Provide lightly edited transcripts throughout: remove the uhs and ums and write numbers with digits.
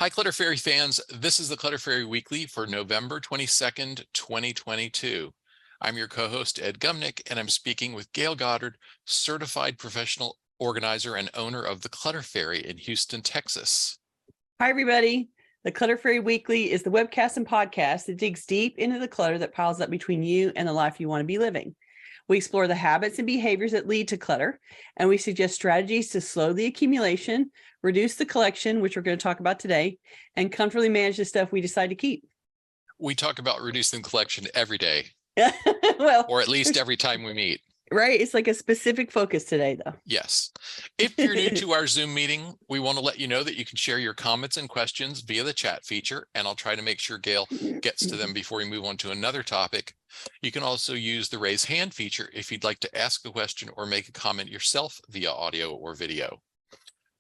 Hi, Clutter Fairy fans. This is the Clutter Fairy Weekly for November 22nd, 2022. I'm your co-host, Ed Gumnick, and I'm speaking with Gayle Goddard, certified professional organizer and owner of the Clutter Fairy in Houston, Texas. Hi, everybody. The Clutter Fairy Weekly is the webcast and podcast that digs deep into the clutter that piles up between you and the life you want to be living. We explore the habits and behaviors that lead to clutter, and we suggest strategies to slow the accumulation, reduce the collection, which we're going to talk about today, and comfortably manage the stuff we decide to keep. We talk about reducing the collection every day, Well, or at least every time we meet. Right. It's like a specific focus today, though. Yes. If you're new to our Zoom meeting, we want to let you know that you can share your comments and questions via the chat feature, and I'll try to make sure Gayle gets to them before we move on to another topic. You can also use the raise hand feature if you'd like to ask a question or make a comment yourself via audio or video.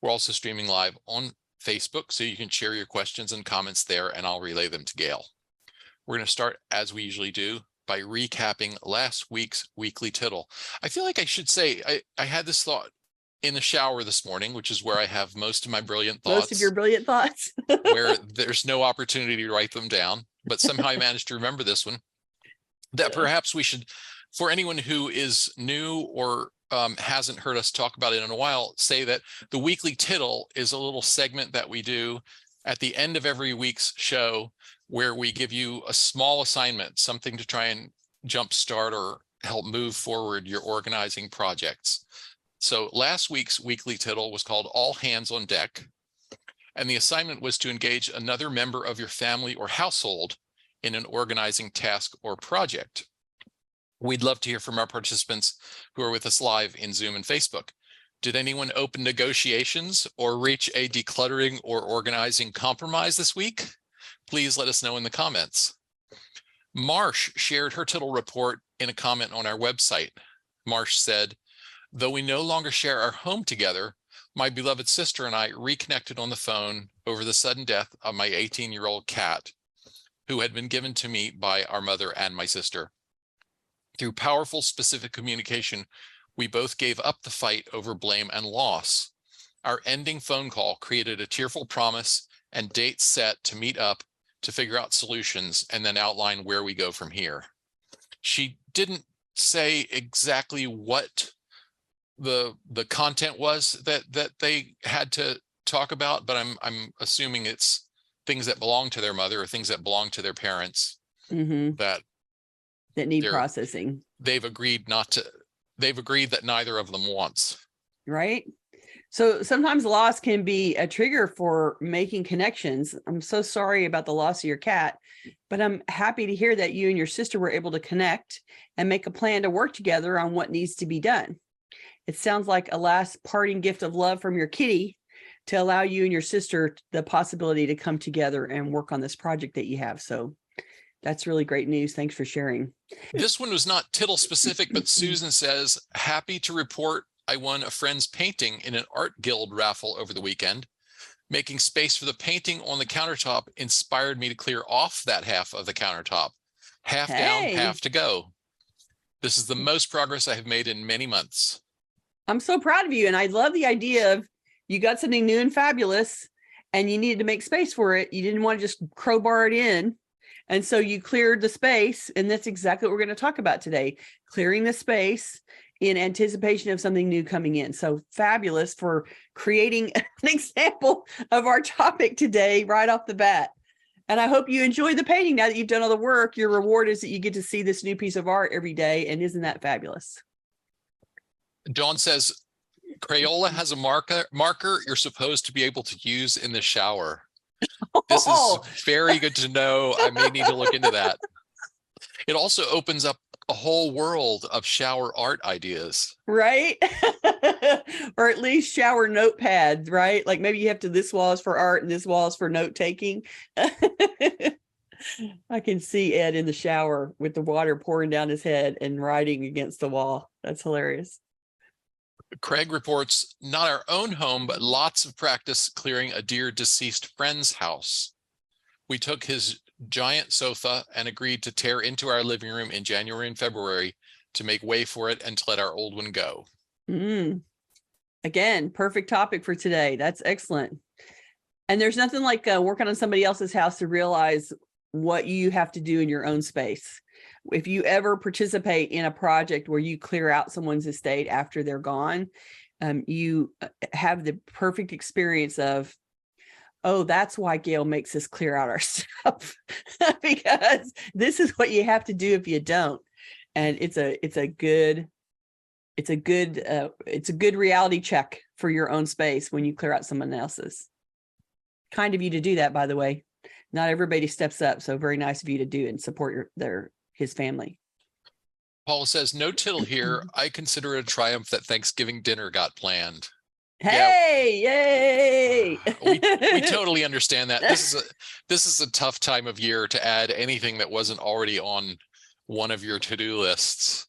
We're also streaming live on Facebook, so you can share your questions and comments there, and I'll relay them to Gayle. We're going to start, as we usually do, by recapping last week's weekly tittle. I feel like I should say, I had this thought in the shower this morning, which is where I have most of my brilliant thoughts. Most of your brilliant thoughts. Where there's no opportunity to write them down, but somehow I managed to remember this one. That perhaps we should, for anyone who is new or hasn't heard us talk about it in a while, say that the weekly tittle is a little segment that we do at the end of every week's show, where we give you a small assignment, something to try and jumpstart or help move forward your organizing projects. So last week's weekly tittle was called All Hands on Deck, and the assignment was to engage another member of your family or household in an organizing task or project. We'd love to hear from our participants who are with us live in Zoom and Facebook. Did anyone open negotiations or reach a decluttering or organizing compromise this week? Please let us know in the comments. Marsh shared her tittle report in a comment on our website. Marsh said, "Though we no longer share our home together, my beloved sister and I reconnected on the phone over the sudden death of my 18-year-old cat, who had been given to me by our mother and my sister. Through powerful, specific communication, we both gave up the fight over blame and loss. Our ending phone call created a tearful promise and dates set to meet up to figure out solutions and then outline where we go from here." She didn't say exactly what the content was that they had to talk about, but I'm assuming it's things that belong to their mother or things that belong to their parents that need processing. They've agreed that neither of them wants. Right. So sometimes loss can be a trigger for making connections. I'm so sorry about the loss of your cat, but I'm happy to hear that you and your sister were able to connect and make a plan to work together on what needs to be done. It sounds like a last parting gift of love from your kitty to allow you and your sister the possibility to come together and work on this project that you have. So that's really great news. Thanks for sharing. This one was not tittle specific, but Susan says, "Happy to report I won a friend's painting in an art guild raffle over the weekend. Making space for the painting on the countertop inspired me to clear off that half of the countertop. Half down, half to go. This is the most progress I have made in many months." I'm so proud of you. And I love the idea of you got something new and fabulous and you needed to make space for it. You didn't want to just crowbar it in. And so you cleared the space. And that's exactly what we're going to talk about today, clearing the space in anticipation of something new coming in. So fabulous for creating an example of our topic today right off the bat. And I hope you enjoy the painting now that you've done all the work. Your reward is that you get to see this new piece of art every day. And isn't that fabulous? Dawn says, "Crayola has a marker you're supposed to be able to use in the shower." This is very good to know. I may need to look into that. It also opens up a whole world of shower art ideas. Right. Or at least shower notepads, right? Like maybe you have to, this wall is for art and this wall is for note taking. I can see Ed in the shower with the water pouring down his head and writing against the wall. That's hilarious. Craig reports, "Not our own home, but lots of practice clearing a dear deceased friend's house. We took his giant sofa and agreed to tear into our living room in January and February to make way for it and to let our old one go." Again, perfect topic for today. That's excellent. And there's nothing like working on somebody else's house to realize what you have to do in your own space. If you ever participate in a project where you clear out someone's estate after they're gone, you have the perfect experience of, oh, that's why Gayle makes us clear out our stuff, because this is what you have to do if you don't. And it's a good reality check for your own space when you clear out someone else's. Kind of you to do that, by the way. Not everybody steps up, so very nice of you to do and support his family. Paul says, no tittle here. I consider it a triumph that Thanksgiving dinner got planned. Hey, yay! We totally understand that. This is a tough time of year to add anything that wasn't already on one of your to-do lists.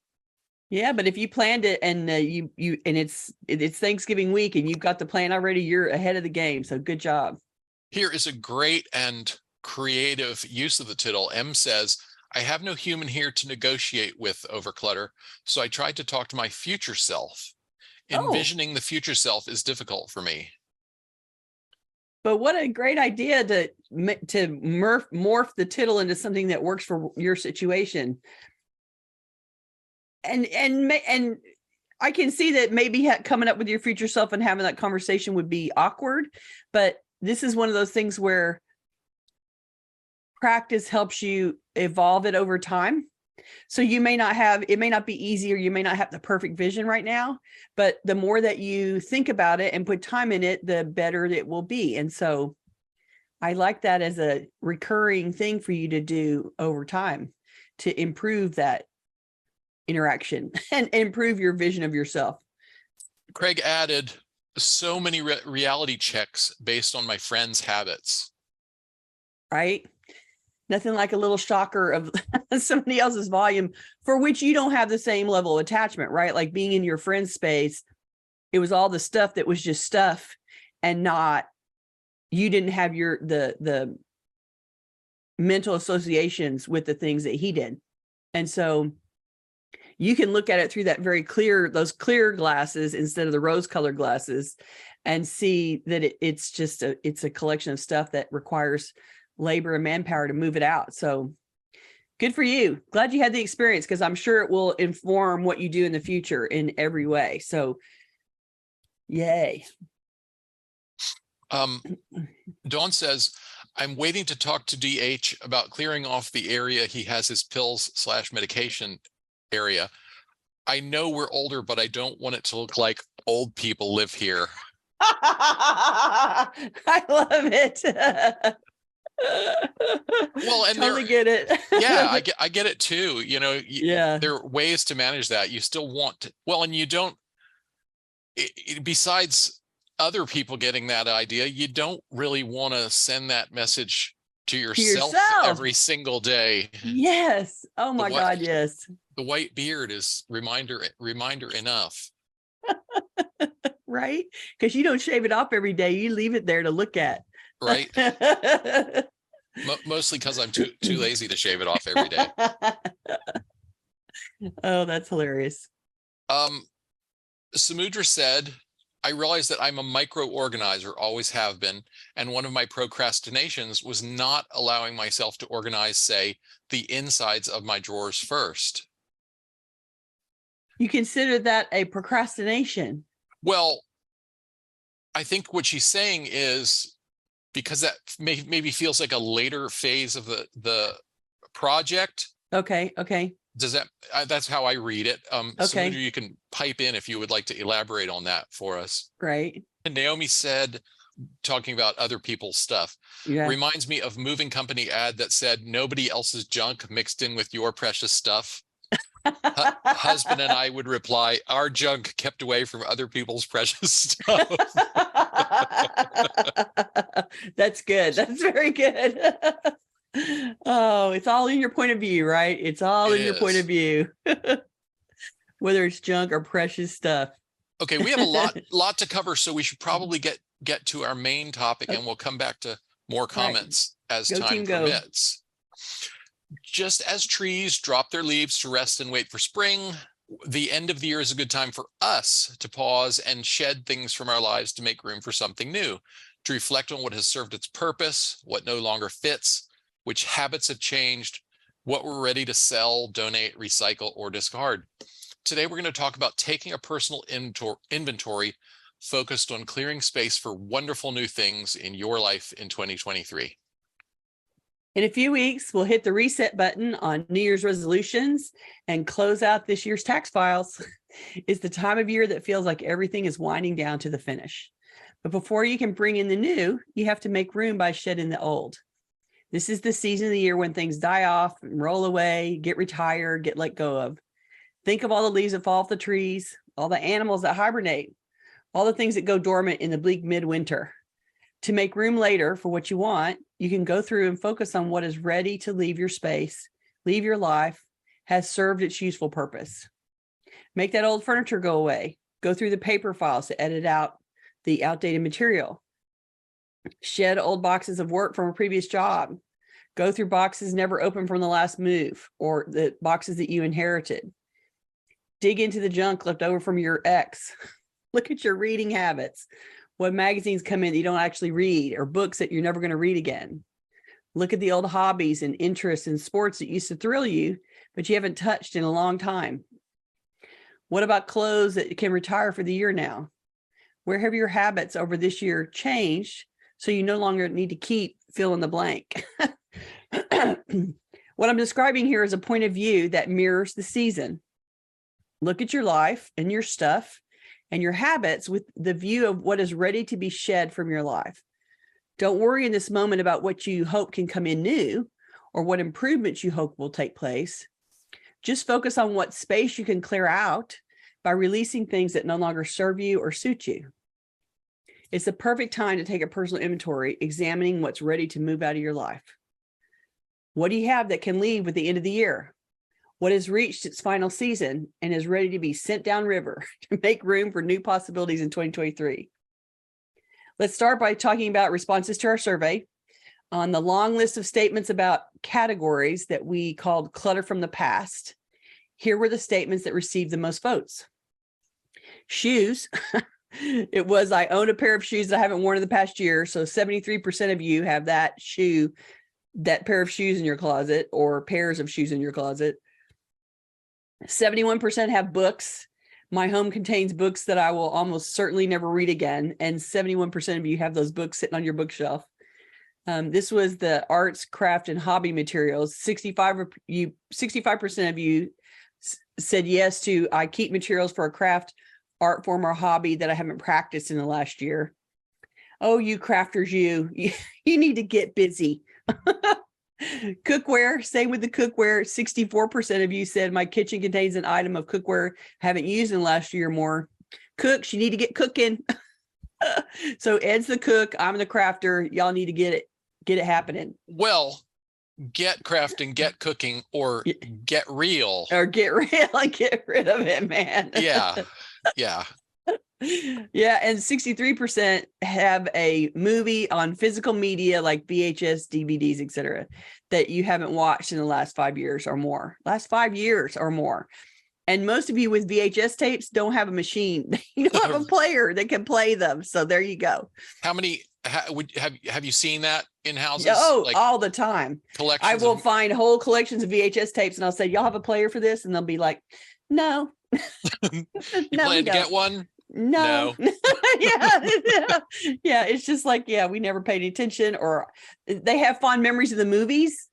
Yeah, but if you planned it and it's Thanksgiving week and you've got the plan already, you're ahead of the game. So good job. Here is a great and creative use of the tittle. M says, I have no human here to negotiate with over clutter, so I tried to talk to my future self. Envisioning the future self is difficult for me. But what a great idea to morph the tittle into something that works for your situation. And I can see that maybe coming up with your future self and having that conversation would be awkward, but this is one of those things where practice helps you evolve it over time. So it may not be easy, or you may not have the perfect vision right now, but the more that you think about it and put time in it, the better it will be. And so I like that as a recurring thing for you to do over time to improve that interaction and improve your vision of yourself. Craig added, so many reality checks based on my friends' habits. Right? Nothing like a little shocker of somebody else's volume for which you don't have the same level of attachment, right? Like being in your friend's space, it was all the stuff that was just stuff, and you didn't have the mental associations with the things that he did. And so you can look at it through those clear glasses instead of the rose colored glasses, and see that it's a collection of stuff that requires labor and manpower to move it out. So good for you. Glad you had the experience, because I'm sure it will inform what you do in the future in every way. So yay. Dawn says, I'm waiting to talk to DH about clearing off the area he has his pills/medication area. I know we're older, but I don't want it to look like old people live here. I love it. Well, and totally get it. Yeah, I get it too. Yeah, there are ways to manage that. You still want to, well, and you don't, besides other people getting that idea, you don't really want to send that message to yourself every single day. Yes. Oh my God, yes. The white beard is reminder enough. Right? Because you don't shave it off every day. You leave it there to look at. Right. Mostly because I'm too lazy to shave it off every day. Oh, that's hilarious. Samudra said, I realized that I'm a micro organizer, always have been, and one of my procrastinations was not allowing myself to organize, say, the insides of my drawers first. You consider that a procrastination? Well, I think what she's saying is, because that maybe feels like a later phase of the project. Okay. Does that, that's how I read it. Okay. Samudra, you can pipe in if you would like to elaborate on that for us. Right. And Naomi said, talking about other people's stuff, reminds me of moving company ad that said, nobody else's junk mixed in with your precious stuff. Husband and I would reply, our junk kept away from other people's precious stuff. That's good. That's very good. Oh, it's all in your point of view, right? It's all in your point of view, whether it's junk or precious stuff. Okay, we have a lot to cover, so we should probably get to our main topic, and we'll come back to more comments as time permits. Just as trees drop their leaves to rest and wait for spring, the end of the year is a good time for us to pause and shed things from our lives to make room for something new. to reflect on what has served its purpose, what no longer fits, which habits have changed, what we're ready to sell, donate, recycle, or discard. Today, we're going to talk about taking a personal inventory focused on clearing space for wonderful new things in your life in 2023. In a few weeks, we'll hit the reset button on New Year's resolutions and close out this year's tax files. It's the time of year that feels like everything is winding down to the finish. But before you can bring in the new, you have to make room by shedding the old. This is the season of the year when things die off and roll away, get retired, get let go of. Think of all the leaves that fall off the trees, all the animals that hibernate, all the things that go dormant in the bleak midwinter. To make room later for what you want, you can go through and focus on what is ready to leave your space, leave your life, has served its useful purpose. Make that old furniture go away. Go through the paper files to edit out the outdated material. Shed old boxes of work from a previous job. Go through boxes never opened from the last move or the boxes that you inherited. Dig into the junk left over from your ex. Look at your reading habits. What magazines come in that you don't actually read, or books that you're never going to read again. Look at the old hobbies and interests in sports that used to thrill you, but you haven't touched in a long time. What about clothes that can retire for the year now? Where have your habits over this year changed so you no longer need to keep fill in the blank? What I'm describing here is a point of view that mirrors the season. Look at your life and your stuff and your habits with the view of what is ready to be shed from your life. Don't worry in this moment about what you hope can come in new or what improvements you hope will take place. Just focus on what space you can clear out by releasing things that no longer serve you or suit you. It's the perfect time to take a personal inventory, examining what's ready to move out of your life. What do you have that can leave with the end of the year? What has reached its final season and is ready to be sent downriver to make room for new possibilities in 2023? Let's start by talking about responses to our survey. On the long list of statements about categories that we called clutter from the past, here were the statements that received the most votes. Shoes. It was, I own a pair of shoes that I haven't worn in the past year. So 73% of you have that pair of shoes in your closet or pairs of shoes in your closet. 71% have books. My home contains books that I will almost certainly never read again. And 71% of you have those books sitting on your bookshelf. This was the arts, craft, and hobby materials. 65% of you said yes to, I keep materials for a craft, art form, or hobby that I haven't practiced in the last year. Oh, you crafters, you need to get busy. Cookware, same with the cookware. 64% of you said my kitchen contains an item of cookware I haven't used in the last year or more. Cooks, you need to get cooking. So Ed's the cook, I'm the crafter. Y'all need to get it happening. Well, get crafting, get cooking, or get real. Or get real and get rid of it, man. Yeah. Yeah. Yeah, and 63% have a movie on physical media like VHS, DVDs, etc., that you haven't watched in the last 5 years or more. And most of you with VHS tapes don't have a machine. You don't have a player that can play them. So there you go. How many have you seen that in houses? Oh, like all the time. Collections. I will find whole collections of VHS tapes, and I'll say, "Y'all have a player for this?" And they'll be like, "No." You plan to get one? No. Yeah. It's just like, we never paid any attention, or they have fond memories of the movies,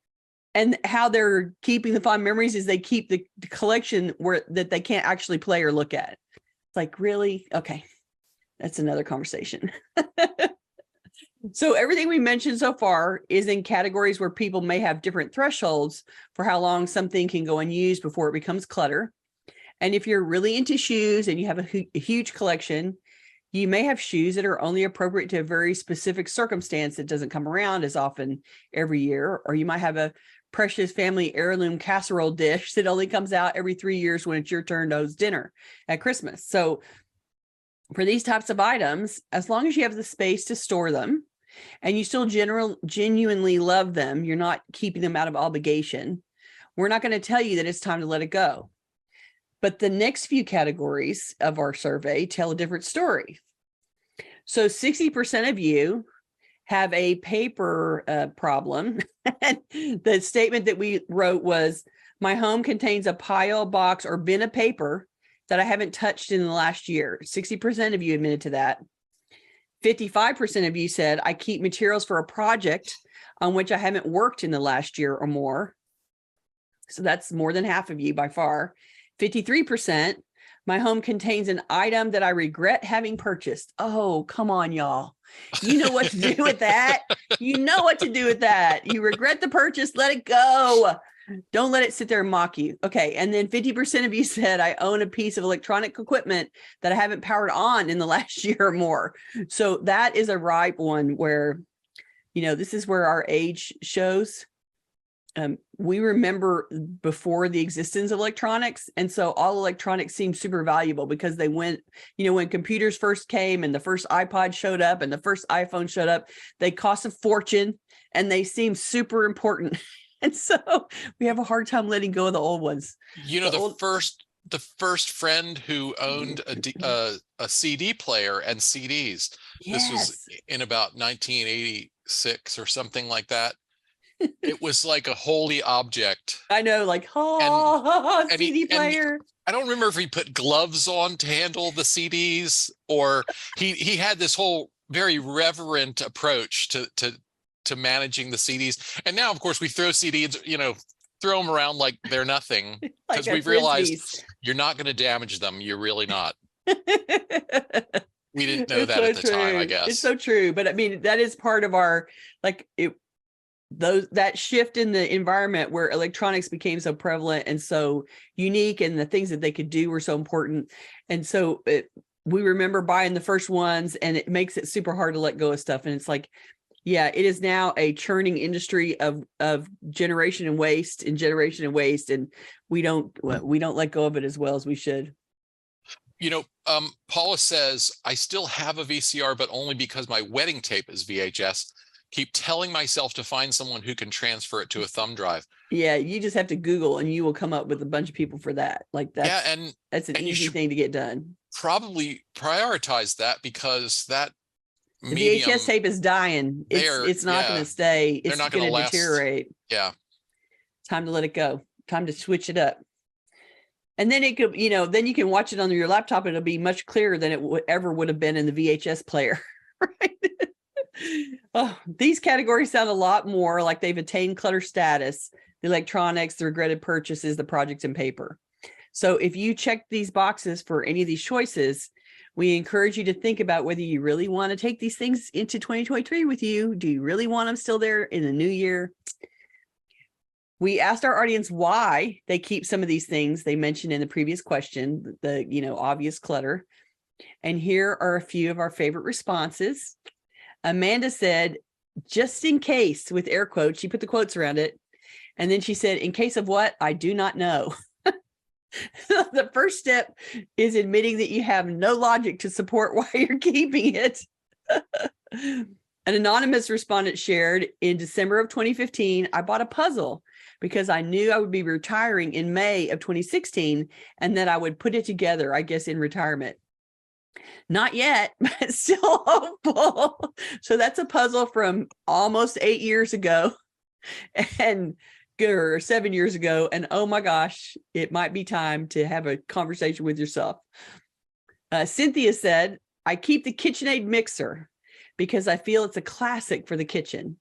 and how they're keeping the fond memories is they keep the collection that they can't actually play or look at. It's like, really? Okay. That's another conversation. So everything we mentioned so far is in categories where people may have different thresholds for how long something can go unused before it becomes clutter. And if you're really into shoes and you have a huge collection, you may have shoes that are only appropriate to a very specific circumstance that doesn't come around as often every year. Or you might have a precious family heirloom casserole dish that only comes out every 3 years when it's your turn to host dinner at Christmas. So for these types of items, as long as you have the space to store them and you still genuinely love them, you're not keeping them out of obligation, we're not going to tell you that it's time to let it go. But the next few categories of our survey tell a different story. So 60% of you have a paper problem. And the statement that we wrote was, my home contains a pile, box, or bin of paper that I haven't touched in the last year. 60% of you admitted to that. 55% of you said, I keep materials for a project on which I haven't worked in the last year or more. So that's more than half of you by far. 53%, my home contains an item that I regret having purchased. Oh, come on, y'all. You know what to do with that. You know what to do with that. You regret the purchase, let it go. Don't let it sit there and mock you. Okay. And then 50% of you said, I own a piece of electronic equipment that I haven't powered on in the last year or more. So that is a ripe one where, this is where our age shows. We remember before the existence of electronics. And so all electronics seemed super valuable because they went, when computers first came and the first iPod showed up and the first iPhone showed up, they cost a fortune and they seemed super important. And so we have a hard time letting go of the old ones. The first friend who owned a CD player and CDs. Yes. This was in about 1986 or something like that. It was like a holy object. I know, like, CD player. I don't remember if he put gloves on to handle the CDs, or he had this whole very reverent approach to managing the CDs. And now, of course, we throw CDs, throw them around like they're nothing, because we've realized you're not going to damage them. You're really not. We didn't know that at the time, I guess. It's so true. But I mean, that is part of our, that shift in the environment where electronics became so prevalent and so unique, and the things that they could do were so important. And so we remember buying the first ones, and it makes it super hard to let go of stuff. And it's like, yeah, it is now a churning industry of generation and waste, and we don't let go of it as well as we should. Paula says, I still have a VCR, but only because my wedding tape is VHS. Keep telling myself to find someone who can transfer it to a thumb drive. Yeah, you just have to Google and you will come up with a bunch of people for that. That's an easy thing to get done. Probably prioritize that, because that the VHS tape is dying. It's not going to stay. It's going to deteriorate. Yeah. Time to let it go. Time to switch it up. And then it could, then you can watch it on your laptop. And it'll be much clearer than it ever would have been in the VHS player. Right. Oh, these categories sound a lot more like they've attained clutter status: the electronics, the regretted purchases, the projects, and paper. So if you check these boxes for any of these choices, we encourage you to think about whether you really want to take these things into 2023 with you. Do you really want them still there in the new year? We asked our audience why they keep some of these things they mentioned in the previous question, the obvious clutter. And here are a few of our favorite responses. Amanda said, just in case, with air quotes. She put the quotes around it. And then she said, in case of what? I do not know. The first step is admitting that you have no logic to support why you're keeping it. An anonymous respondent shared, in December of 2015, I bought a puzzle because I knew I would be retiring in May of 2016 and that I would put it together, I guess, in retirement. Not yet, but still hopeful. So that's a puzzle from almost 8 years ago, or 7 years ago. And oh my gosh, it might be time to have a conversation with yourself. Cynthia said, I keep the KitchenAid mixer because I feel it's a classic for the kitchen.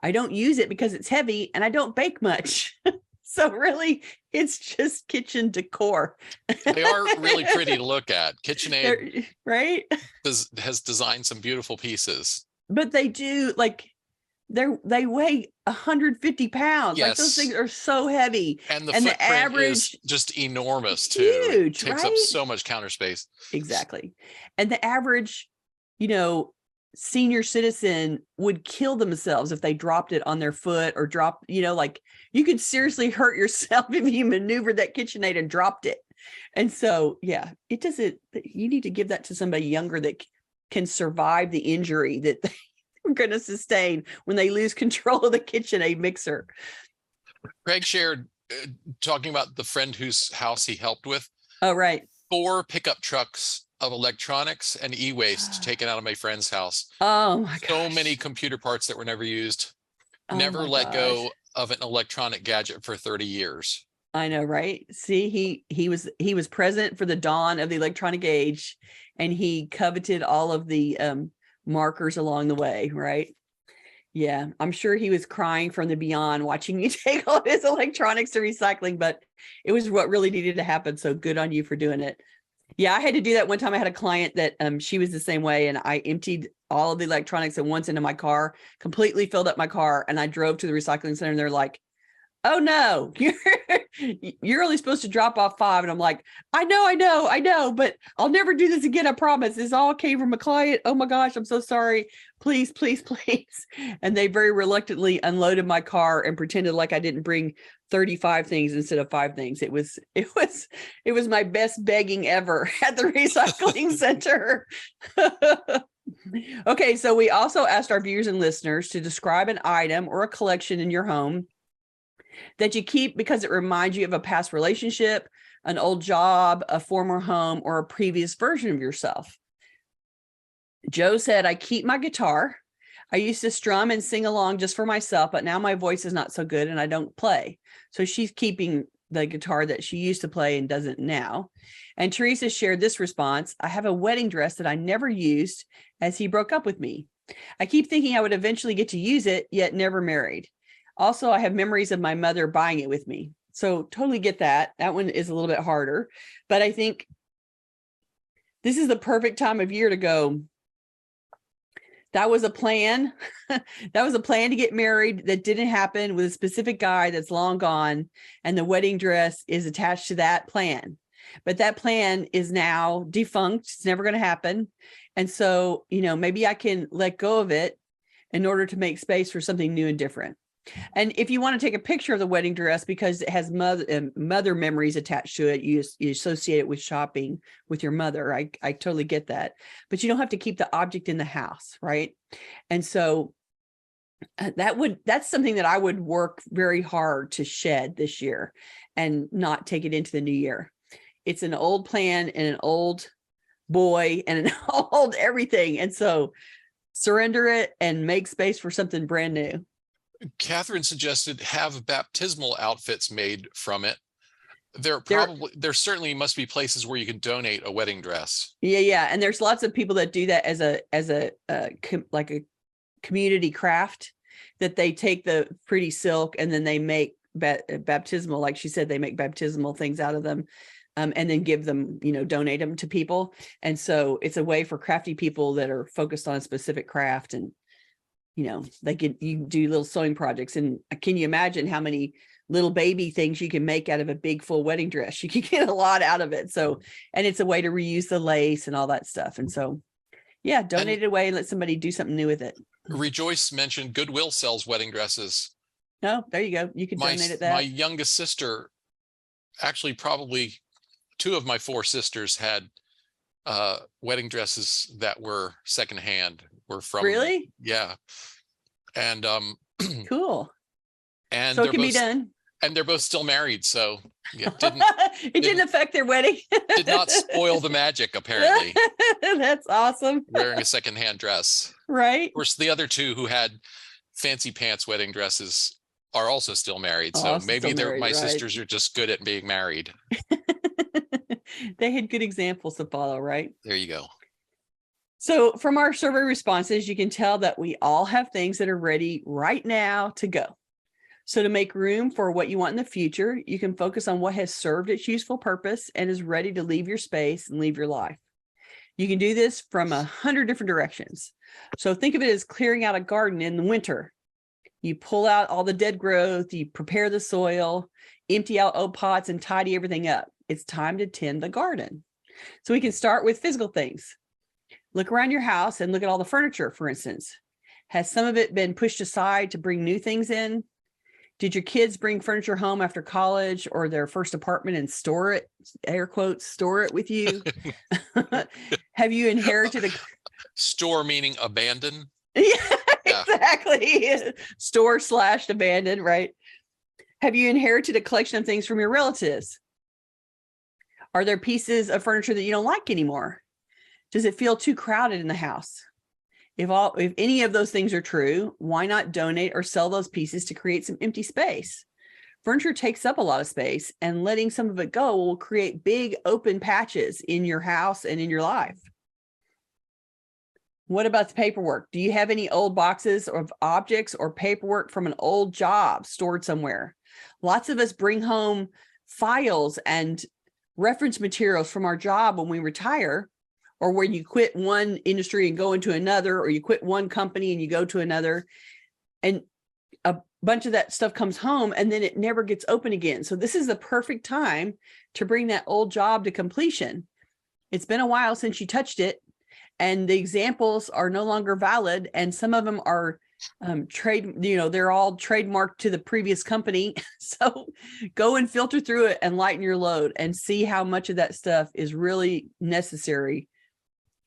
I don't use it because it's heavy and I don't bake much. So really, it's just kitchen decor. They are really pretty to look at. KitchenAid, right? has designed some beautiful pieces. But they do, they weigh 150 pounds. Yes. Like, those things are so heavy. And the average is just enormous too. Huge, it takes up so much counter space. Exactly. And the average, senior citizen would kill themselves if they dropped it on their foot or you could seriously hurt yourself if you maneuvered that KitchenAid and dropped it. And so, yeah, you need to give that to somebody younger that can survive the injury that they're going to sustain when they lose control of the KitchenAid mixer. Greg shared, talking about the friend whose house he helped with. Oh, right. 4 pickup trucks of electronics and e-waste taken out of my friend's house. Oh my So gosh. many computer parts that were never used. Oh Never my let gosh. go of an electronic gadget for 30 years. I know, right? See, he was present for the dawn of the electronic age, and he coveted all of the markers along the way, right? Yeah, I'm sure he was crying from the beyond watching you take all his electronics to recycling, but it was what really needed to happen. So good on you for doing it. Yeah, I had to do that one time. I had a client that she was the same way, and I emptied all of the electronics at once into my car, completely filled up my car, and I drove to the recycling center, and they're like, "Oh no, you're only supposed to drop off 5." And I'm like, I know, but I'll never do this again. I promise. This all came from a client. Oh my gosh, I'm so sorry. Please, please, please. And they very reluctantly unloaded my car and pretended like I didn't bring 35 things instead of 5 things. It was my best begging ever at the recycling center. Okay, so we also asked our viewers and listeners to describe an item or a collection in your home that you keep because it reminds you of a past relationship, an old job, a former home, or a previous version of yourself. Joe said, I keep my guitar. I used to strum and sing along just for myself, but now my voice is not so good and I don't play. So she's keeping the guitar that she used to play and doesn't now. And Teresa shared this response. I have a wedding dress that I never used as he broke up with me. I keep thinking I would eventually get to use it, yet never married. Also, I have memories of my mother buying it with me. So totally get that. That one is a little bit harder, but I think this is the perfect time of year to go. That was a plan. That was a plan to get married that didn't happen with a specific guy that's long gone. And the wedding dress is attached to that plan. But that plan is now defunct. It's never going to happen. And so, maybe I can let go of it in order to make space for something new and different. And if you want to take a picture of the wedding dress because it has mother memories attached to it, you associate it with shopping with your mother. I totally get that, but you don't have to keep the object in the house, right? And so that's something that I would work very hard to shed this year and not take it into the new year. It's an old plan and an old boy and an old everything. And so surrender it and make space for something brand new. Catherine suggested have baptismal outfits made from it. There certainly must be places where you can donate a wedding dress. Yeah. And there's lots of people that do that as a community craft, that they take the pretty silk and then they make baptismal, like she said, they make baptismal things out of them. And then give them, donate them to people. And so it's a way for crafty people that are focused on a specific craft, and you do little sewing projects. And can you imagine how many little baby things you can make out of a big full wedding dress? You can get a lot out of it. So, and it's a way to reuse the lace and all that stuff. And so, yeah, donate it away and let somebody do something new with it. Rejoice mentioned Goodwill sells wedding dresses. No, there you go. You can donate it that. My youngest sister, actually probably 2 of my 4 sisters, had wedding dresses that were secondhand. Were from, really? Yeah. And cool. And so it can be done. And they're both still married, so it didn't affect their wedding. Did not spoil the magic, apparently. That's awesome. Wearing a secondhand dress. Right. Of course, the other 2 who had fancy pants wedding dresses are also still married. So maybe my sisters are just good at being married. They had good examples to follow, right? There you go. So from our survey responses, you can tell that we all have things that are ready right now to go. So to make room for what you want in the future, you can focus on what has served its useful purpose and is ready to leave your space and leave your life. You can do this from 100 different directions. So think of it as clearing out a garden in the winter. You pull out all the dead growth, you prepare the soil, empty out old pots, and tidy everything up. It's time to tend the garden. So we can start with physical things. Look around your house and look at all the furniture, for instance. Has some of it been pushed aside to bring new things in? Did your kids bring furniture home after college or their first apartment and store it, air quotes, store it with you? Have you inherited a... Store meaning abandon? Yeah, exactly. Store/abandoned, right? Have you inherited a collection of things from your relatives? Are there pieces of furniture that you don't like anymore? Does it feel too crowded in the house? If any of those things are true, why not donate or sell those pieces to create some empty space? Furniture takes up a lot of space, and letting some of it go will create big open patches in your house and in your life. What about the paperwork? Do you have any old boxes of objects or paperwork from an old job stored somewhere? Lots of us bring home files and reference materials from our job when we retire, or when you quit one industry and go into another, or you quit one company and you go to another, and a bunch of that stuff comes home and then it never gets open again. So this is the perfect time to bring that old job to completion. It's been a while since you touched it, and the examples are no longer valid, and some of them are they're all trademarked to the previous company. So go and filter through it and lighten your load and see how much of that stuff is really necessary,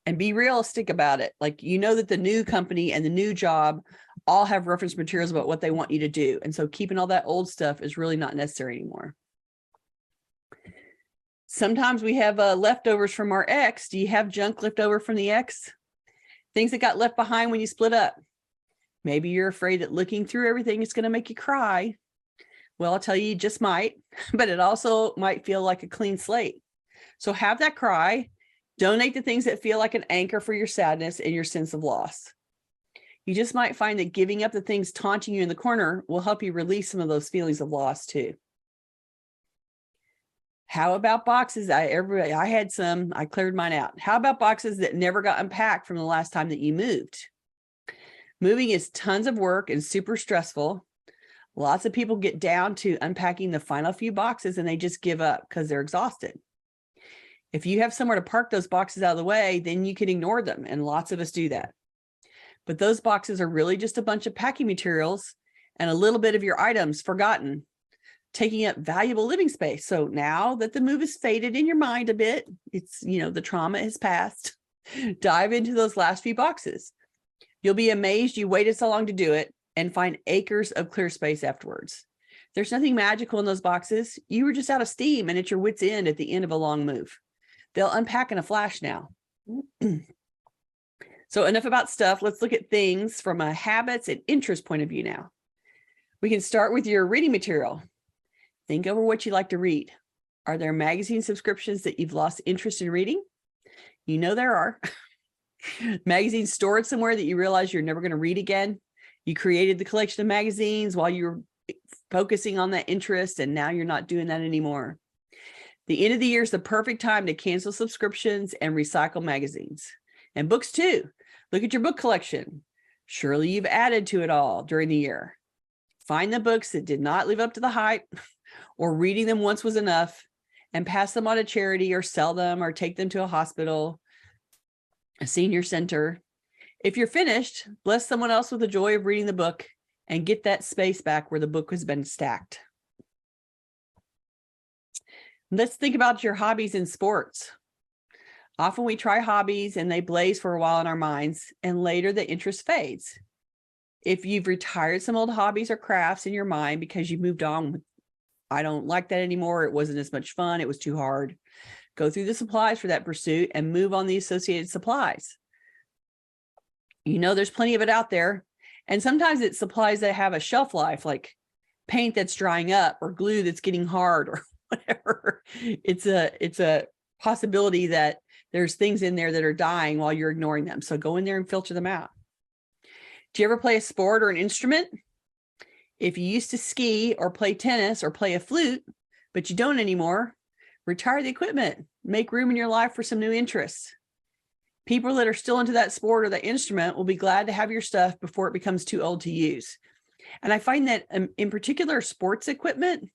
and be realistic about it. Like, that the new company and the new job all have reference materials about what they want you to do. And so keeping all that old stuff is really not necessary anymore. Sometimes we have leftovers from our ex. Do you have junk left over from the ex? Things that got left behind when you split up. Maybe you're afraid that looking through everything is going to make you cry. Well, I'll tell you, just might, but it also might feel like a clean slate. So have that cry. Donate the things that feel like an anchor for your sadness and your sense of loss. You just might find that giving up the things taunting you in the corner will help you release some of those feelings of loss too. How about boxes? I had some, I cleared mine out. How about boxes that never got unpacked from the last time that you moved? Moving is tons of work and super stressful. Lots of people get down to unpacking the final few boxes and they just give up because they're exhausted. If you have somewhere to park those boxes out of the way, then you can ignore them. And lots of us do that. But those boxes are really just a bunch of packing materials and a little bit of your items forgotten, taking up valuable living space. So now that the move has faded in your mind a bit, it's, the trauma has passed, dive into those last few boxes. You'll be amazed you waited so long to do it and find acres of clear space afterwards. There's nothing magical in those boxes. You were just out of steam and at your wit's end at the end of a long move. They'll unpack in a flash now. So enough about stuff. Let's look at things from a habits and interest point of view now. We can start with your reading material. Think over what you like to read. Are there magazine subscriptions that you've lost interest in reading? There are. Magazines stored somewhere that you realize you're never going to read again. You created the collection of magazines while you were focusing on that interest, and now you're not doing that anymore. The end of the year is the perfect time to cancel subscriptions and recycle magazines. And books too. Look at your book collection. Surely you've added to it all during the year. Find the books that did not live up to the hype, or reading them once was enough, and pass them on to charity or sell them or take them to a hospital, a senior center. If you're finished, bless someone else with the joy of reading the book and get that space back where the book has been stacked. Let's think about your hobbies in sports. Often we try hobbies and they blaze for a while in our minds, and later the interest fades. If you've retired some old hobbies or crafts in your mind because you moved on, I don't like that anymore, it wasn't as much fun, it was too hard, go through the supplies for that pursuit and move on the associated supplies. There's plenty of it out there. And sometimes it's supplies that have a shelf life, like paint that's drying up or glue that's getting hard or whatever. It's a possibility that there's things in there that are dying while you're ignoring them. So go in there and filter them out. Do you ever play a sport or an instrument? If you used to ski or play tennis or play a flute, but you don't anymore, retire the equipment, make room in your life for some new interests. People that are still into that sport or that instrument will be glad to have your stuff before it becomes too old to use. And I find that in particular sports equipment,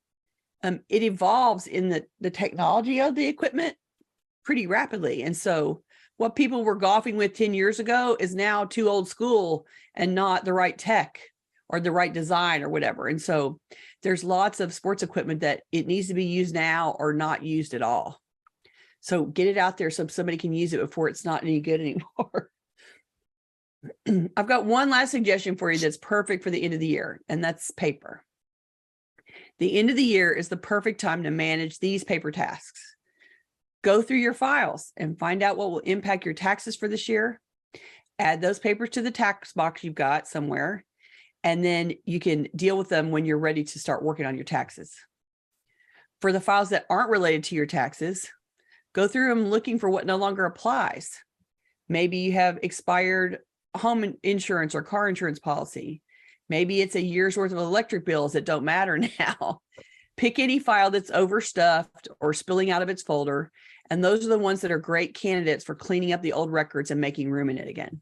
it evolves in the technology of the equipment pretty rapidly. And so what people were golfing with 10 years ago is now too old school and not the right tech or the right design or whatever. And so there's lots of sports equipment that it needs to be used now or not used at all. So get it out there so somebody can use it before it's not any good anymore. I've got one last suggestion for you that's perfect for the end of the year, and that's paper. The end of the year is the perfect time to manage these paper tasks. go through your files and find out what will impact your taxes for this year. Add those papers to the tax box you've got somewhere, and then you can deal with them when you're ready to start working on your taxes. For the files that aren't related to your taxes, go through them looking for what no longer applies. Maybe you have expired home insurance or car insurance policy. Maybe it's a year's worth of electric bills that don't matter now. Pick any file that's overstuffed or spilling out of its folder, and those are the ones that are great candidates for cleaning up the old records and making room in it again.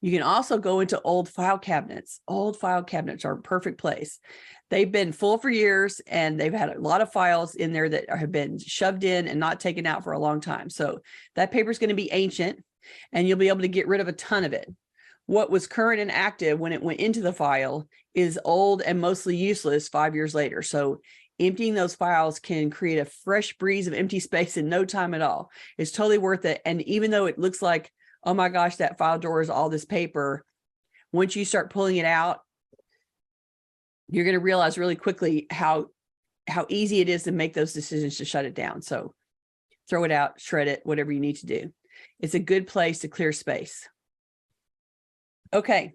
You can also go into old file cabinets. Old file cabinets are a perfect place. They've been full for years, and they've had a lot of files in there that have been shoved in and not taken out for a long time. So that paper is going to be ancient, and you'll be able to get rid of a ton of it. What was current and active when it went into the file is old and mostly useless 5 years later. So emptying those files can create a fresh breeze of empty space in no time at all. It's totally worth it. And even though it looks like, oh my gosh, that file drawer is all this paper, once you start pulling it out, you're going to realize really quickly how easy it is to make those decisions to shut it down. So throw it out, shred it, whatever you need to do. It's a good place to clear space. Okay.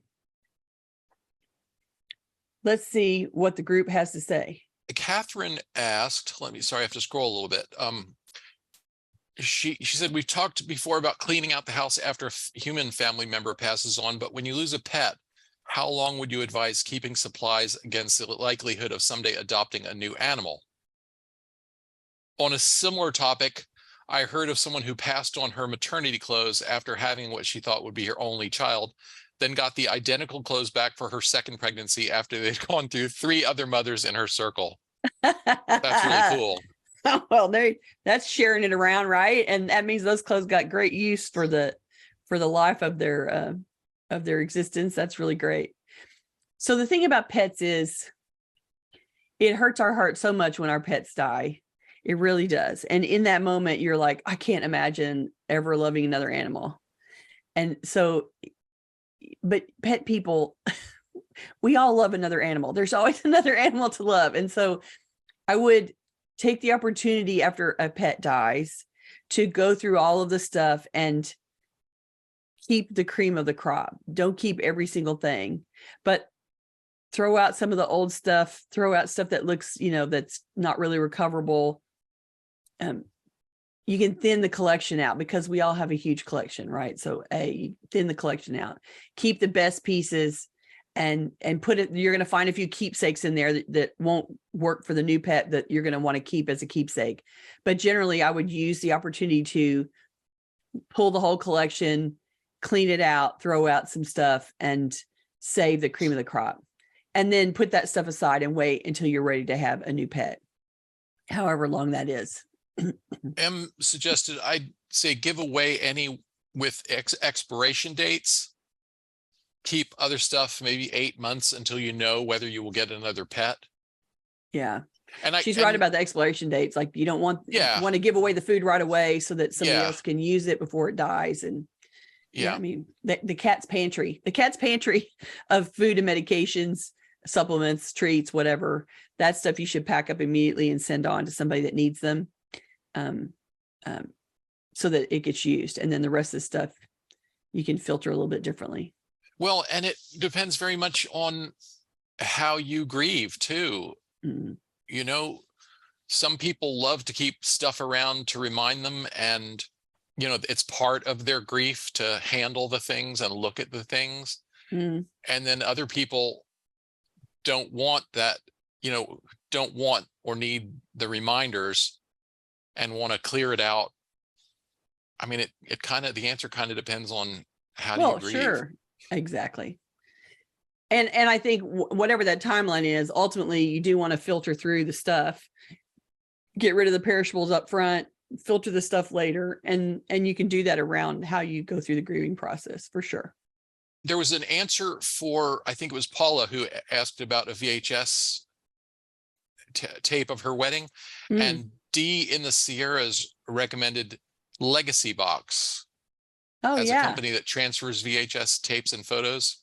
Let's see what the group has to say. Catherine asked, sorry, I have to scroll a little bit. She said, we've talked before about cleaning out the house after a human family member passes on, but when you lose a pet, how long would you advise keeping supplies against the likelihood of someday adopting a new animal? On a similar topic, I heard of someone who passed on her maternity clothes after having what she thought would be her only child, then got the identical clothes back for her second pregnancy after they'd gone through 3 other mothers in her circle. That's really cool. Well, that's sharing it around, right? And that means those clothes got great use for the life of their existence. That's really great. So the thing about pets is it hurts our heart so much when our pets die. It really does. And in that moment, you're like, I can't imagine ever loving another animal. And so, but pet people, we all love another animal. There's always another animal to love. And so I would take the opportunity after a pet dies to go through all of the stuff and keep the cream of the crop. Don't keep every single thing, but throw out some of the old stuff, throw out stuff that looks, that's not really recoverable. You can thin the collection out because we all have a huge collection, right? So you thin the collection out, keep the best pieces and put it, you're going to find a few keepsakes in there that won't work for the new pet that you're going to want to keep as a keepsake. But generally I would use the opportunity to pull the whole collection, clean it out, throw out some stuff and save the cream of the crop. And then put that stuff aside and wait until you're ready to have a new pet, however long that is. M suggested I'd say give away any with expiration dates. Keep other stuff maybe 8 months until you know whether you will get another pet. Yeah. And she's right about the expiration dates. Like you don't want to give away the food right away so that somebody else can use it before it dies. And I mean, the cat's pantry of food and medications, supplements, treats, whatever, that stuff you should pack up immediately and send on to somebody that needs them. So that it gets used. And then the rest of the stuff you can filter a little bit differently. Well, and it depends very much on how you grieve too. Mm. Some people love to keep stuff around to remind them, and it's part of their grief to handle the things and look at the things. Mm. And then other people don't want that, don't want or need the reminders and want to clear it out. I mean, the answer kind of depends on how do you grieve. Sure. Exactly. And I think whatever that timeline is, ultimately you do want to filter through the stuff, get rid of the perishables up front, filter the stuff later. And you can do that around how you go through the grieving process for sure. There was an answer for, I think it was Paula who asked about a VHS tape of her wedding. And D in the Sierras recommended Legacy Box as a company that transfers VHS tapes and photos.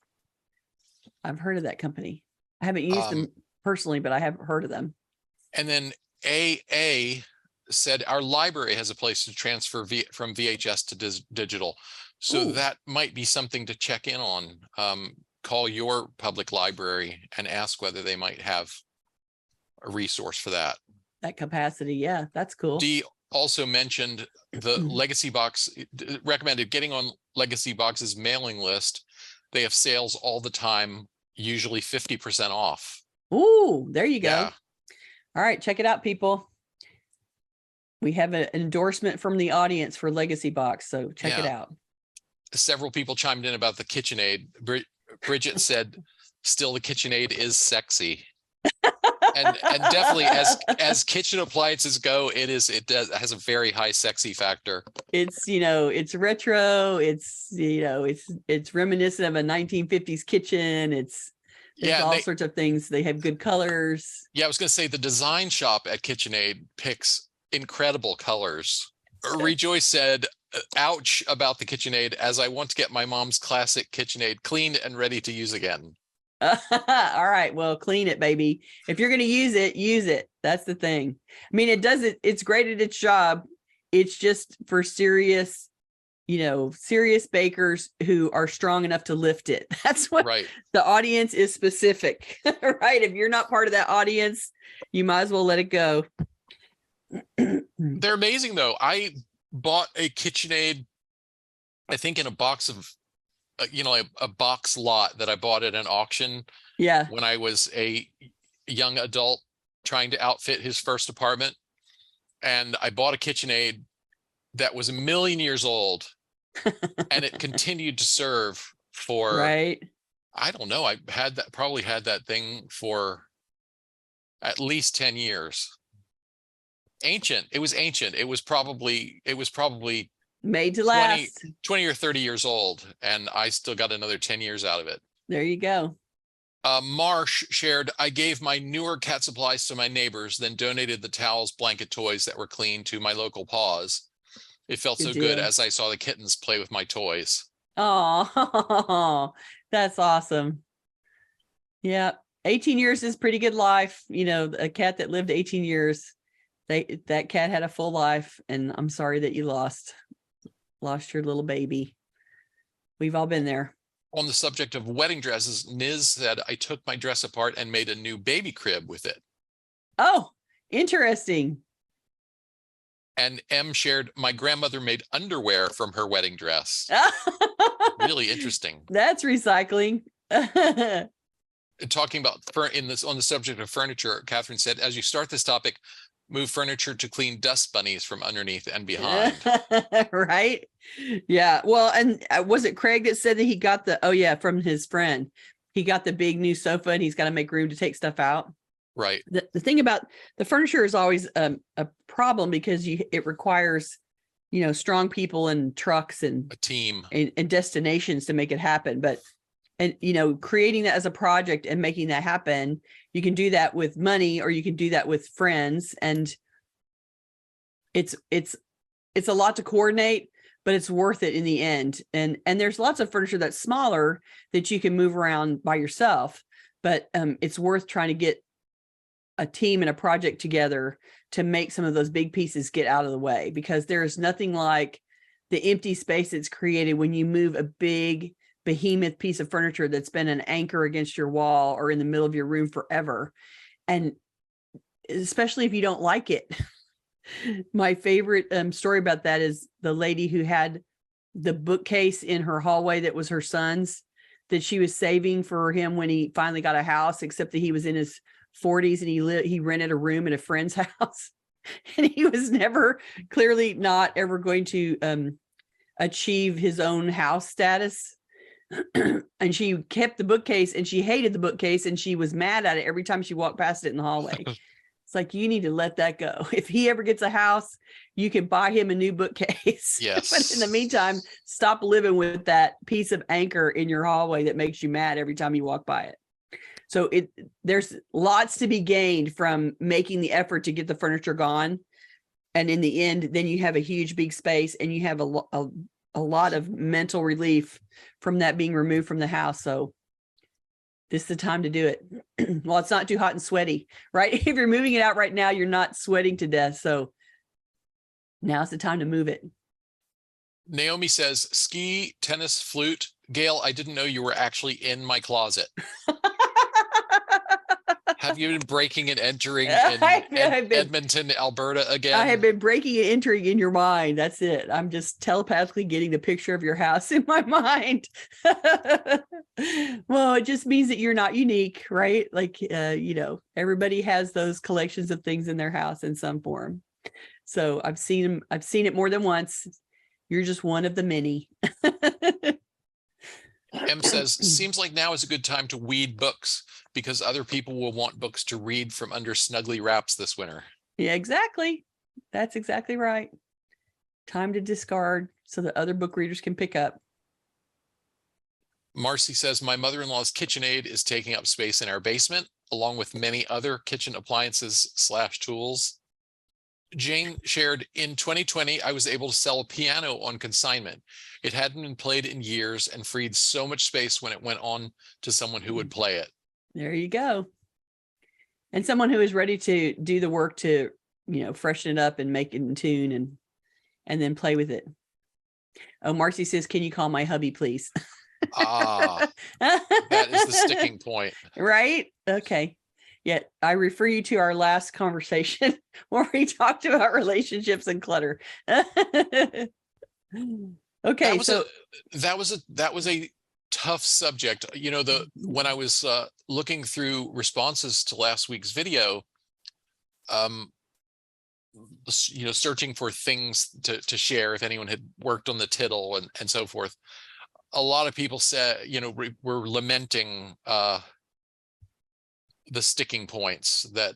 I've heard of that company. I haven't used them personally, but I have heard of them. And then AA said our library has a place to transfer from VHS to digital. So Ooh. that might be something to check in on. Call your public library and ask whether they might have a resource for that. That capacity. Yeah, that's cool. Dee also mentioned the Legacy Box, recommended getting on Legacy Box's mailing list. They have sales all the time, usually 50% off. Ooh, there you go. Yeah. All right, check it out, people. We have an endorsement from the audience for Legacy Box, so check it out. Several people chimed in about the KitchenAid. Bridget said, still the KitchenAid is sexy. and definitely as kitchen appliances go, it has a very high sexy factor. It's, it's retro, it's reminiscent of a 1950s kitchen. It's all sorts of things. They have good colors. Yeah, I was going to say the design shop at KitchenAid picks incredible colors. Rejoice said, ouch about the KitchenAid, as I want to get my mom's classic KitchenAid cleaned and ready to use again. All right, well, clean it, baby. If you're going to use it, use it. That's the thing. I mean, it's great at its job. It's just for serious bakers who are strong enough to lift it. That's what the audience is specific, right? If you're not part of that audience, you might as well let it go. They're amazing though. I bought a KitchenAid, I think in a box of, a box lot that I bought at an auction. Yeah. When I was a young adult trying to outfit his first apartment. And I bought a KitchenAid that was 1,000,000 years old and it continued to serve for, I don't know. I probably had that thing for at least 10 years. Ancient. It was ancient. It was probably made to last 20 or 30 years old. And I still got another 10 years out of it. There you go. Marsh shared, I gave my newer cat supplies to my neighbors, then donated the towels, blanket, toys that were clean to my local paws. It felt so good as I saw the kittens play with my toys. Oh, that's awesome. Yeah. 18 years is pretty good life. A cat that lived 18 years, that cat had a full life, and I'm sorry that you lost your little baby. We've all been there. On the subject of wedding dresses, Niz said, I took my dress apart and made a new baby crib with it. Oh, interesting. And M shared, my grandmother made underwear from her wedding dress. Really interesting. That's recycling. Talking about on the subject of furniture, Catherine said, as you start this topic, move furniture to clean dust bunnies from underneath and behind. Right? Yeah. Well, and was it Craig that said that he got from his friend, he got the big new sofa and he's got to make room to take stuff out. Right. The thing about the furniture is always a problem because it requires, strong people and trucks and a team and destinations to make it happen. And creating that as a project and making that happen, you can do that with money or you can do that with friends. And it's a lot to coordinate, but it's worth it in the end. And there's lots of furniture that's smaller that you can move around by yourself, but it's worth trying to get a team and a project together to make some of those big pieces get out of the way, because there's nothing like the empty space that's created when you move a big behemoth piece of furniture that's been an anchor against your wall or in the middle of your room forever. And especially if you don't like it. My favorite story about that is the lady who had the bookcase in her hallway that was her son's, that she was saving for him when he finally got a house, except that he was in his 40s and he rented a room at a friend's house. And he was clearly not ever going to achieve his own house status. And she kept the bookcase and she hated the bookcase and she was mad at it every time she walked past it in the hallway. It's like, you need to let that go. If he ever gets a house, you can buy him a new bookcase. Yes. But in the meantime, stop living with that piece of anchor in your hallway that makes you mad every time you walk by it. So there's lots to be gained from making the effort to get the furniture gone. And in the end, then you have a huge, big space and you have a lot of mental relief from that being removed from the house. So this is the time to do it. Well, it's not too hot and sweaty, right? If you're moving it out right now, you're not sweating to death. So Now's the time to move it. Naomi says, ski, tennis, flute. Gayle, I didn't know you were actually in my closet. Have you been breaking and entering in Edmonton, Alberta again? I have been breaking and entering in your mind. That's it. I'm just telepathically getting the picture of your house in my mind. Well, it just means that you're not unique, right? Like, everybody has those collections of things in their house in some form. So I've seen it more than once. You're just one of the many. M says, seems like now is a good time to weed books because other people will want books to read from under snuggly wraps this winter. Yeah, exactly. That's exactly right. Time to discard so that other book readers can pick up. Marcy says, my mother-in-law's KitchenAid is taking up space in our basement, along with many other kitchen appliances / tools. Jane shared, in 2020, I was able to sell a piano on consignment. It hadn't been played in years and freed so much space when it went on to someone who would play it. There you go. And someone who is ready to do the work to, freshen it up and make it in tune and then play with it. Oh, Marcy says, can you call my hubby, please? That is the sticking point. Right? Okay. Yeah, I refer you to our last conversation where we talked about relationships and clutter. Okay, that was a tough subject. When I was looking through responses to last week's video, searching for things to share if anyone had worked on the Tittle and so forth, a lot of people said, were lamenting the sticking points that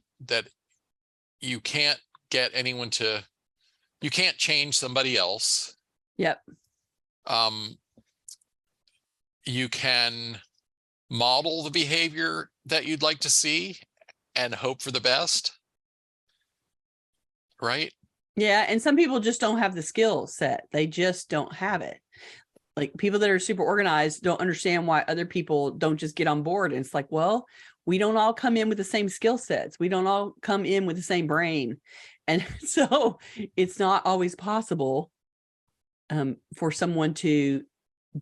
you can't get anyone to, you can't change somebody else. Yep. You can model the behavior that you'd like to see and hope for the best. Right? Yeah. And some people just don't have the skill set. They just don't have it. Like people that are super organized don't understand why other people don't just get on board. And it's like, well, we don't all come in with the same skill sets. We don't all come in with the same brain. And so it's not always possible for someone to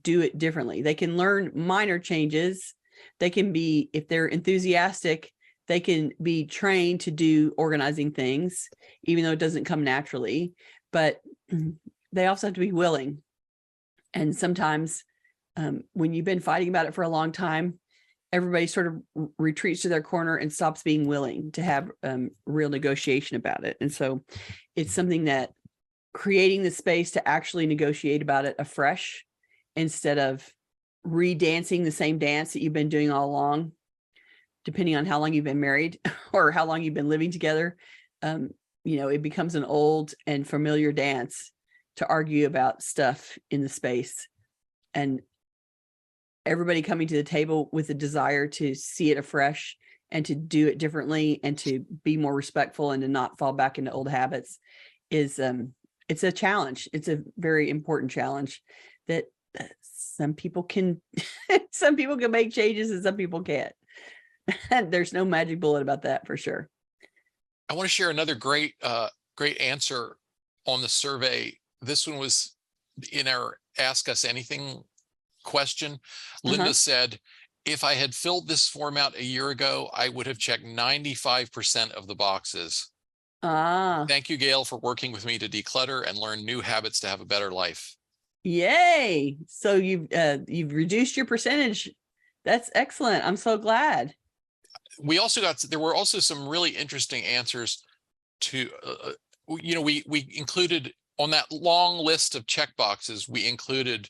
do it differently. They can learn minor changes. They can be, if they're enthusiastic, they can be trained to do organizing things, even though it doesn't come naturally, but they also have to be willing. And sometimes when you've been fighting about it for a long time, everybody sort of retreats to their corner and stops being willing to have real negotiation about it. And so it's something that creating the space to actually negotiate about it afresh instead of re-dancing the same dance that you've been doing all along, depending on how long you've been married or how long you've been living together. It becomes an old and familiar dance to argue about stuff in the space, and everybody coming to the table with a desire to see it afresh and to do it differently and to be more respectful and to not fall back into old habits is it's a challenge. It's a very important challenge that some people can make changes and some people can't. And there's no magic bullet about that for sure. I want to share another great answer on the survey. This one was in our Ask Us Anything question. Linda said, if I had filled this form out a year ago, I would have checked 95% of the boxes. Thank you, Gayle, for working with me to declutter and learn new habits to have a better life. Yay. So you've reduced your percentage. That's excellent. I'm so glad. There were also some really interesting answers to, we included on that long list of check boxes, we included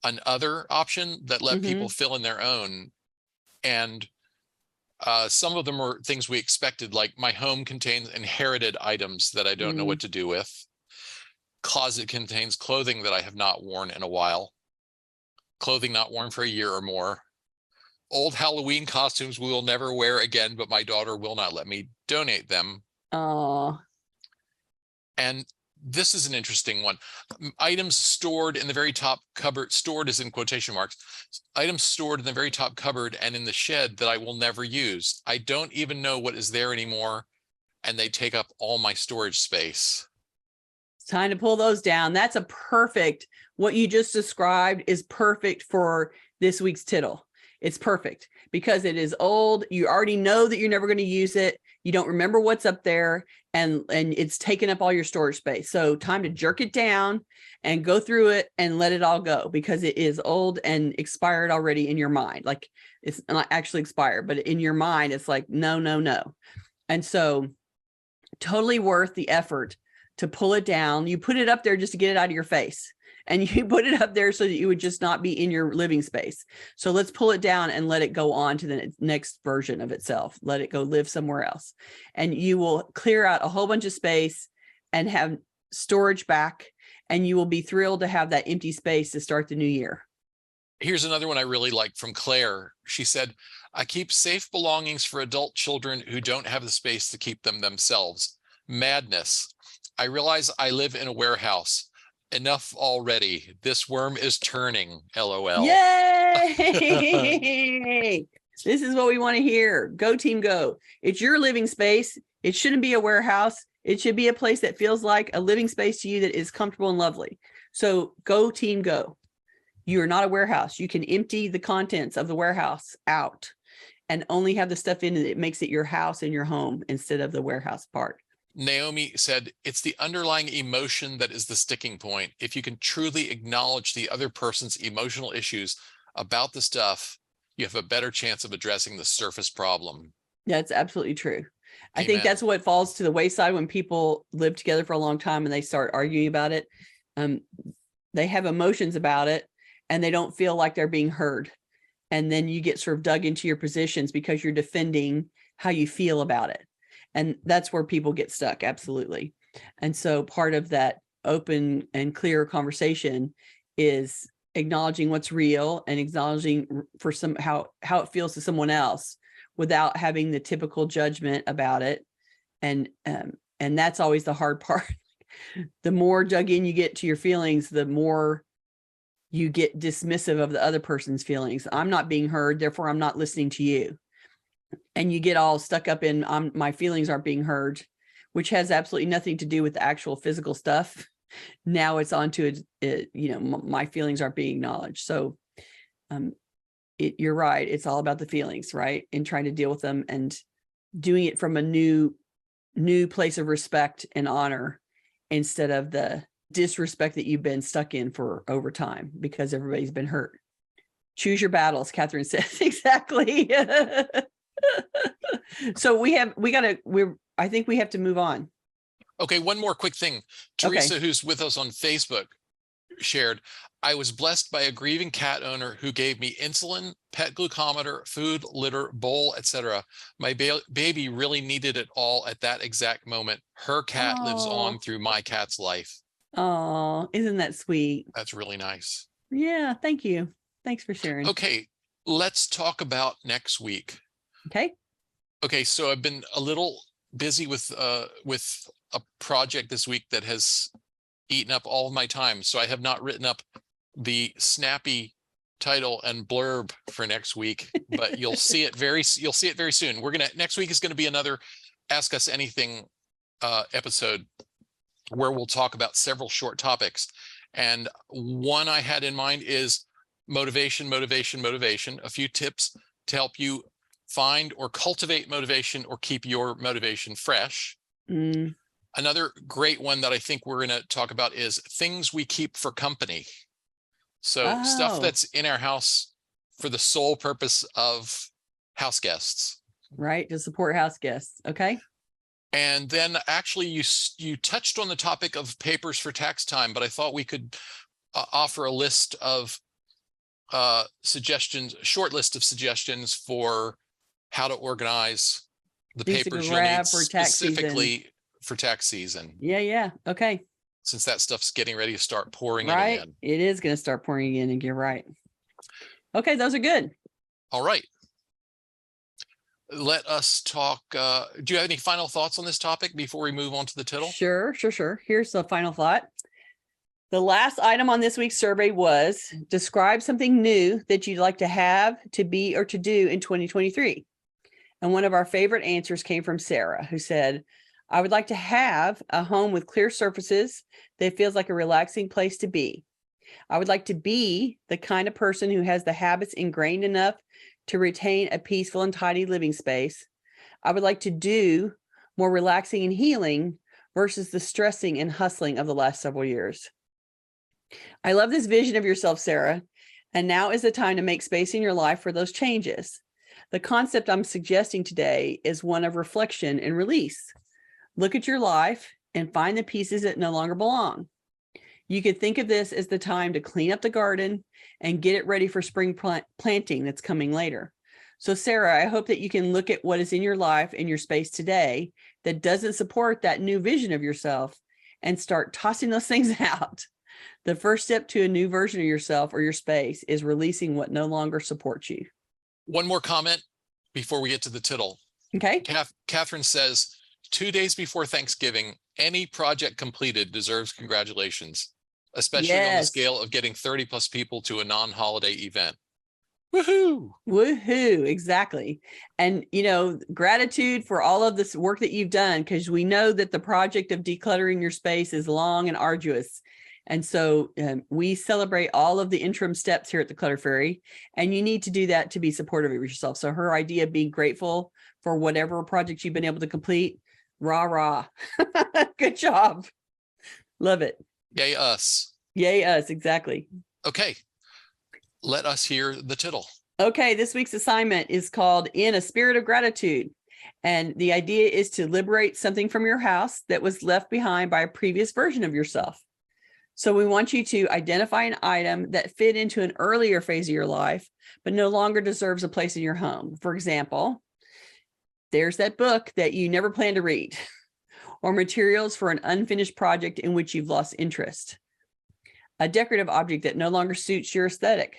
another option that let people fill in their own. And some of them were things we expected, like my home contains inherited items that I don't know what to do with. Closet contains clothing that I have not worn in a while. Clothing not worn for a year or more. Old Halloween costumes we will never wear again, but my daughter will not let me donate them. Oh. And this is an interesting one. Items stored in the very top cupboard, stored is in quotation marks, items stored in the very top cupboard and in the shed that I will never use. I don't even know what is there anymore, and they take up all my storage space. time to pull those down. That's a perfect, what you just described is perfect for this week's Tittle. It's perfect because it is old. You already know that you're never going to use it. You don't remember what's up there, and it's taken up all your storage space. So time to jerk it down and go through it and let it all go, because it is old and expired already in your mind. Like, it's not actually expired, but in your mind, it's like, no, no, no. And so totally worth the effort to pull it down. You put it up there just to get it out of your face. And you put it up there so that you would just not be in your living space. So let's pull it down and let it go on to the next version of itself. Let it go live somewhere else. And you will clear out a whole bunch of space and have storage back. And you will be thrilled to have that empty space to start the new year. Here's another one I really like from Claire. She said, I keep safe belongings for adult children who don't have the space to keep them themselves. Madness. I realize I live in a warehouse. Enough already. This worm is turning. LOL. Yay! This is what we want to hear. Go team, go. It's your living space. It shouldn't be a warehouse. It should be a place that feels like a living space to you that is comfortable and lovely. So go team, go. You are not a warehouse. You can empty the contents of the warehouse out and only have the stuff in it that makes it your house and your home instead of the warehouse part. Naomi said, it's the underlying emotion that is the sticking point. If you can truly acknowledge the other person's emotional issues about the stuff, you have a better chance of addressing the surface problem. That's absolutely true. I Amen. think that's what falls to the wayside when people live together for a long time and they start arguing about it. They have emotions about it and they don't feel like they're being heard. And then you get sort of dug into your positions because you're defending how you feel about it. And that's where people get stuck. Absolutely. And so part of that open and clear conversation is acknowledging what's real and acknowledging for how it feels to someone else without having the typical judgment about it. And that's always the hard part. The more dug in you get to your feelings, the more you get dismissive of the other person's feelings. I'm not being heard, therefore I'm not listening to you. And you get all stuck up in my feelings aren't being heard, which has absolutely nothing to do with the actual physical stuff. Now it's onto it, my feelings aren't being acknowledged. So you're right. It's all about the feelings, right? And trying to deal with them and doing it from a new place of respect and honor instead of the disrespect that you've been stuck in for over time because everybody's been hurt. Choose your battles, Catherine says. Exactly. So I think we have to move on. Okay, one more quick thing. Teresa, who's with us on Facebook, shared, I was blessed by a grieving cat owner who gave me insulin, pet glucometer, food, litter, bowl, etc. My baby really needed it all at that exact moment. Her cat lives on through my cat's life. Oh, isn't that sweet? That's really nice. Yeah, thank you. Thanks for sharing. Okay, let's talk about next week. Okay, so I've been a little busy with a project this week that has eaten up all of my time. So I have not written up the snappy title and blurb for next week, but you'll see it very soon. Next week is going to be another Ask Us Anything episode where we'll talk about several short topics. And one I had in mind is motivation. A few tips to help you find or cultivate motivation or keep your motivation fresh. Another great one that I think we're going to talk about is things we keep for company. So stuff that's in our house for the sole purpose of house guests. Right, to support house guests. Okay. And then actually you touched on the topic of papers for tax time, but I thought we could offer a list of suggestions, short list of suggestions for how to organize the papers you'll need specifically for tax season. Yeah. Okay. Since that stuff's getting ready to start pouring in again. It is going to start pouring in, and you're right. Okay, those are good. All right. Let us talk. Do you have any final thoughts on this topic before we move on to the Tittle? Sure. Here's the final thought. The last item on this week's survey was describe something new that you'd like to have, to be, or to do in 2023. And one of our favorite answers came from Sarah, who said, I would like to have a home with clear surfaces that feels like a relaxing place to be. I would like to be the kind of person who has the habits ingrained enough to retain a peaceful and tidy living space. I would like to do more relaxing and healing versus the stressing and hustling of the last several years. I love this vision of yourself, Sarah, and now is the time to make space in your life for those changes. The concept I'm suggesting today is one of reflection and release. Look at your life and find the pieces that no longer belong. You could think of this as the time to clean up the garden and get it ready for spring planting that's coming later. So, Sarah, I hope that you can look at what is in your life, in your space today, that doesn't support that new vision of yourself and start tossing those things out. The first step to a new version of yourself or your space is releasing what no longer supports you. One more comment before we get to the tittle. Okay. Catherine says, 2 days before Thanksgiving, any project completed deserves congratulations, especially on the scale of getting 30 plus people to a non-holiday event. Woohoo! Woohoo! Exactly. And, gratitude for all of this work that you've done, because we know that the project of decluttering your space is long and arduous. And so we celebrate all of the interim steps here at the Clutter Fairy, and you need to do that to be supportive of yourself. So her idea of being grateful for whatever project you've been able to complete, rah, rah. Good job. Love it. Yay us. Yay us. Exactly. Okay. Let us hear the tittle. Okay. This week's assignment is called In a Spirit of Gratitude. And the idea is to liberate something from your house that was left behind by a previous version of yourself. So we want you to identify an item that fit into an earlier phase of your life, but no longer deserves a place in your home. For example, there's that book that you never planned to read, or materials for an unfinished project in which you've lost interest. A decorative object that no longer suits your aesthetic.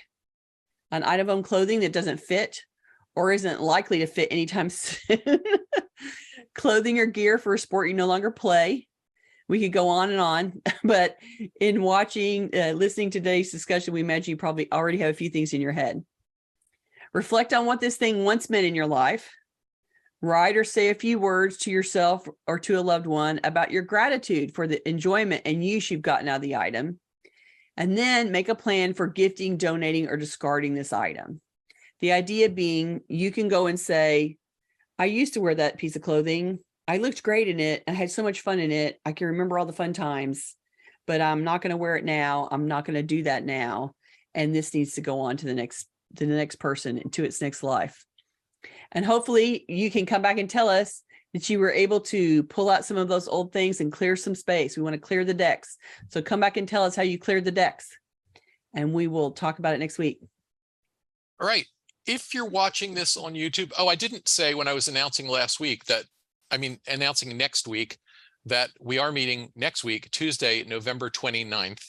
An item of clothing that doesn't fit or isn't likely to fit anytime soon. Clothing or gear for a sport you no longer play. We could go on, but in listening to today's discussion, we imagine you probably already have a few things in your head. Reflect on what this thing once meant in your life. Write or say a few words to yourself or to a loved one about your gratitude for the enjoyment and use you've gotten out of the item. And then make a plan for gifting, donating, or discarding this item. The idea being, you can go and say, I used to wear that piece of clothing. I looked great in it. I had so much fun in it. I can remember all the fun times, but I'm not going to wear it now. I'm not going to do that now. And this needs to go on to the next person and to its next life. And hopefully you can come back and tell us that you were able to pull out some of those old things and clear some space. We want to clear the decks. So come back and tell us how you cleared the decks, and we will talk about it next week. All right. If you're watching this on YouTube, I didn't say when I was announcing next week that we are meeting next week, Tuesday, November 29th.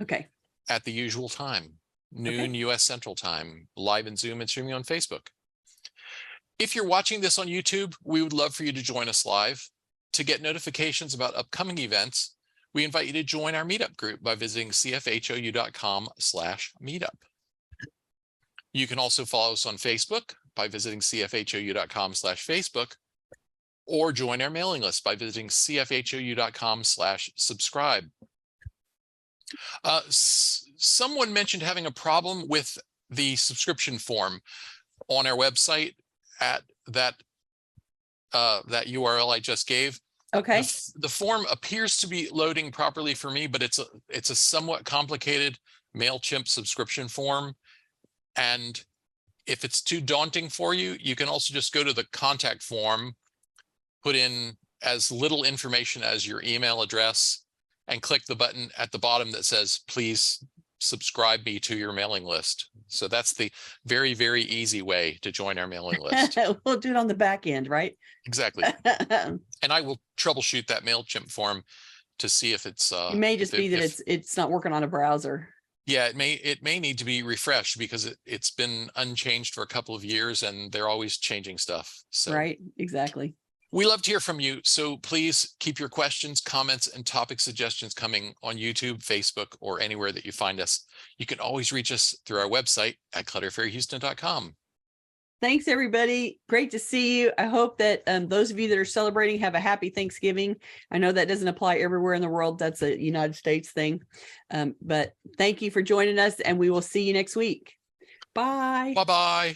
Okay. At the usual time, noon US Central Time, live in Zoom and streaming on Facebook. If you're watching this on YouTube, we would love for you to join us live. To get notifications about upcoming events, we invite you to join our meetup group by visiting cfhou.com/meetup. You can also follow us on Facebook by visiting cfhou.com/Facebook, or join our mailing list by visiting cfhou.com/subscribe. Someone mentioned having a problem with the subscription form on our website at that URL I just gave. Okay. The form appears to be loading properly for me, but it's a somewhat complicated MailChimp subscription form. And if it's too daunting for you, you can also just go to the contact form, put in as little information as your email address, and click the button at the bottom that says, please subscribe me to your mailing list. So that's the very, very easy way to join our mailing list. We'll do it on the back end, right? Exactly. And I will troubleshoot that MailChimp form to see if it's it may just be that it's not working on a browser. Yeah, it may need to be refreshed because it's been unchanged for a couple of years and they're always changing stuff. So right, exactly. We love to hear from you. So please keep your questions, comments, and topic suggestions coming on YouTube, Facebook, or anywhere that you find us. You can always reach us through our website at clutterfairyhouston.com. Thanks, everybody. Great to see you. I hope that those of you that are celebrating have a happy Thanksgiving. I know that doesn't apply everywhere in the world. That's a United States thing. But thank you for joining us, and we will see you next week. Bye. Bye-bye.